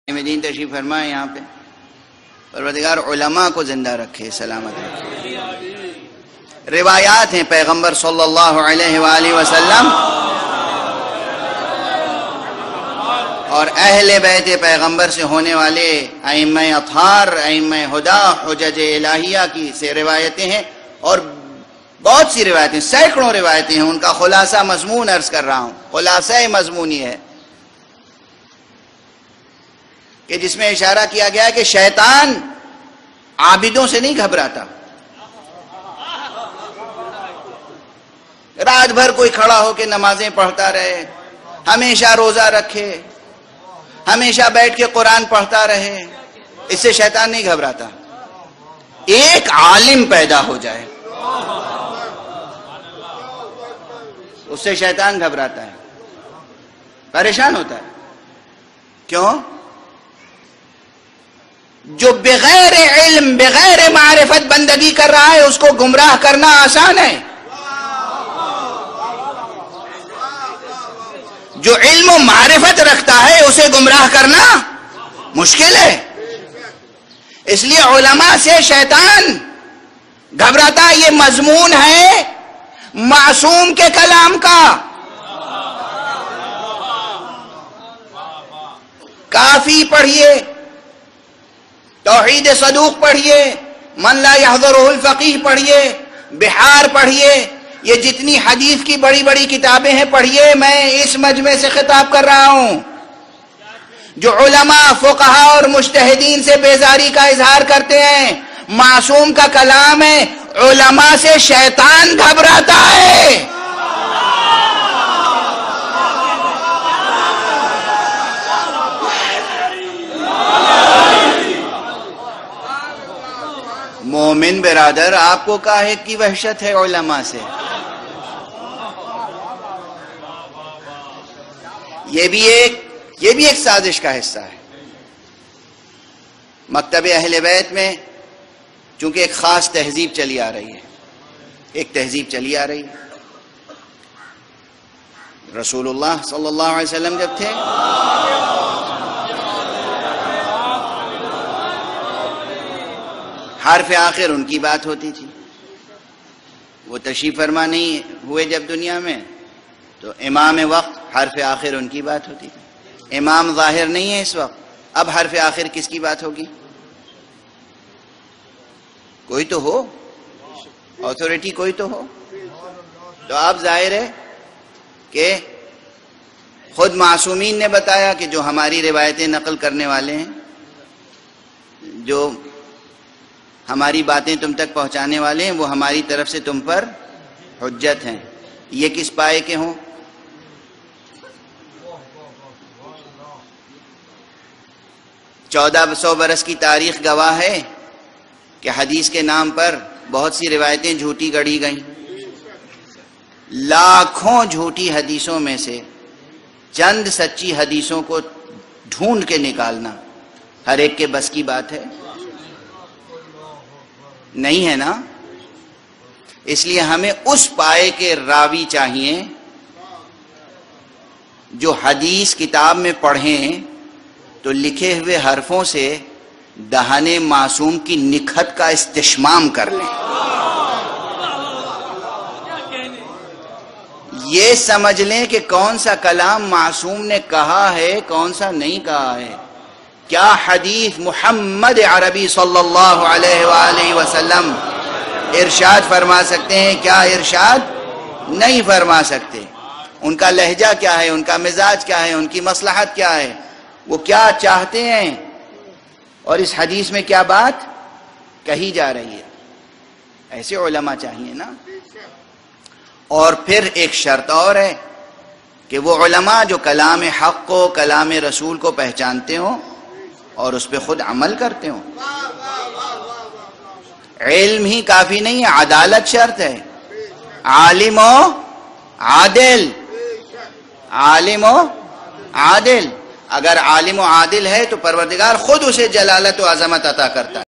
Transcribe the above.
دین تشریف فرمائے یہاں پہ. پروردگار علماء کو زندہ رکھے، سلامت رکھے. روایات ہیں پیغمبر صلی اللہ علیہ وآلہ وسلم اور اہل بیت پیغمبر سے ہونے والے ائمہ اطہار، ائمہ ہدا، حجج الہیہ کی سے روایتیں ہیں، اور بہت سی روایتیں، سینکڑوں روایتیں ہیں. ان کا خلاصہ مضمون عرض کر رہا ہوں. خلاصہ مضمون یہ ہے کہ جس میں اشارہ کیا گیا کہ شیطان عابدوں سے نہیں گھبراتا. رات بھر کوئی کھڑا ہو کے نمازیں پڑھتا رہے، ہمیشہ روزہ رکھے، ہمیشہ بیٹھ کے قرآن پڑھتا رہے، اس سے شیطان نہیں گھبراتا. ایک عالم پیدا ہو جائے اس سے شیطان گھبراتا ہے، پریشان ہوتا ہے. کیوں؟ جو بغیر علم، بغیر معرفت بندگی کر رہا ہے، اس کو گمراہ کرنا آسان ہے. جو علم و معرفت رکھتا ہے اسے گمراہ کرنا مشکل ہے. اس لیے علماء سے شیطان گھبراتا. یہ مضمون ہے معصوم کے کلام کا. کافی پڑھیے، توحید صدوق پڑھیے، من لا يحضرہ الفقیہ پڑھیے، بحار پڑھیے، یہ جتنی حدیث کی بڑی بڑی کتابیں ہیں پڑھیے. میں اس مجمع سے خطاب کر رہا ہوں. جو علماء، فقہا اور مجتہدین سے بیزاری کا اظہار کرتے ہیں، معصوم کا کلام ہے، علماء سے شیطان گھبراتا ہے. مومن برادر، آپ کو کاہے کی وحشت ہے علماء سے؟ یہ بھی ایک سازش کا حصہ ہے. مکتب اہل بیت میں چونکہ ایک خاص تہذیب چلی آ رہی ہے، ایک تہذیب چلی آ رہی ہے. رسول اللہ صلی اللہ علیہ وسلم جب تھے حرف آخر ان کی بات ہوتی تھی. وہ تشریف فرما نہیں ہوئے جب دنیا میں، تو امام وقت حرف آخر ان کی بات ہوتی تھی. امام ظاہر نہیں ہے اس وقت، اب حرف آخر کس کی بات ہوگی؟ کوئی تو ہو، آتھورٹی کوئی تو ہو. تو اب ظاہر ہے کہ خود معصومین نے بتایا کہ جو ہماری روایتیں نقل کرنے والے ہیں، جو ہماری باتیں تم تک پہنچانے والے ہیں، وہ ہماری طرف سے تم پر حجت ہیں. یہ کس پائے کے ہوں؟ 1400 برس کی تاریخ گواہ ہے کہ حدیث کے نام پر بہت سی روایتیں جھوٹی گڑھی گئیں. لاکھوں جھوٹی حدیثوں میں سے چند سچی حدیثوں کو ڈھونڈ کے نکالنا ہر ایک کے بس کی بات ہے؟ نہیں ہے نا. اس لیے ہمیں اس پائے کے راوی چاہیے جو حدیث کتاب میں پڑھیں تو لکھے ہوئے حرفوں سے دہان معصوم کی نکھت کا استشمام کر لیں. یہ سمجھ لیں کہ کون سا کلام معصوم نے کہا ہے، کون سا نہیں کہا ہے. کیا حدیث محمد عربی صلی اللہ علیہ وآلہ وسلم ارشاد فرما سکتے ہیں، کیا ارشاد نہیں فرما سکتے. ان کا لہجہ کیا ہے، ان کا مزاج کیا ہے، ان کی مصلحت کیا ہے، وہ کیا چاہتے ہیں، اور اس حدیث میں کیا بات کہی جا رہی ہے. ایسے علماء چاہیے نا. اور پھر ایک شرط اور ہے کہ وہ علماء جو کلام حق کو، کلام رسول کو پہچانتے ہوں اور اس پہ خود عمل کرتے ہوں. علم ہی کافی نہیں ہے، عدالت شرط ہے. عالم و عادل، عالم و عادل. اگر عالم و عادل ہے تو پروردگار خود اسے جلالت و عظمت عطا کرتا ہے.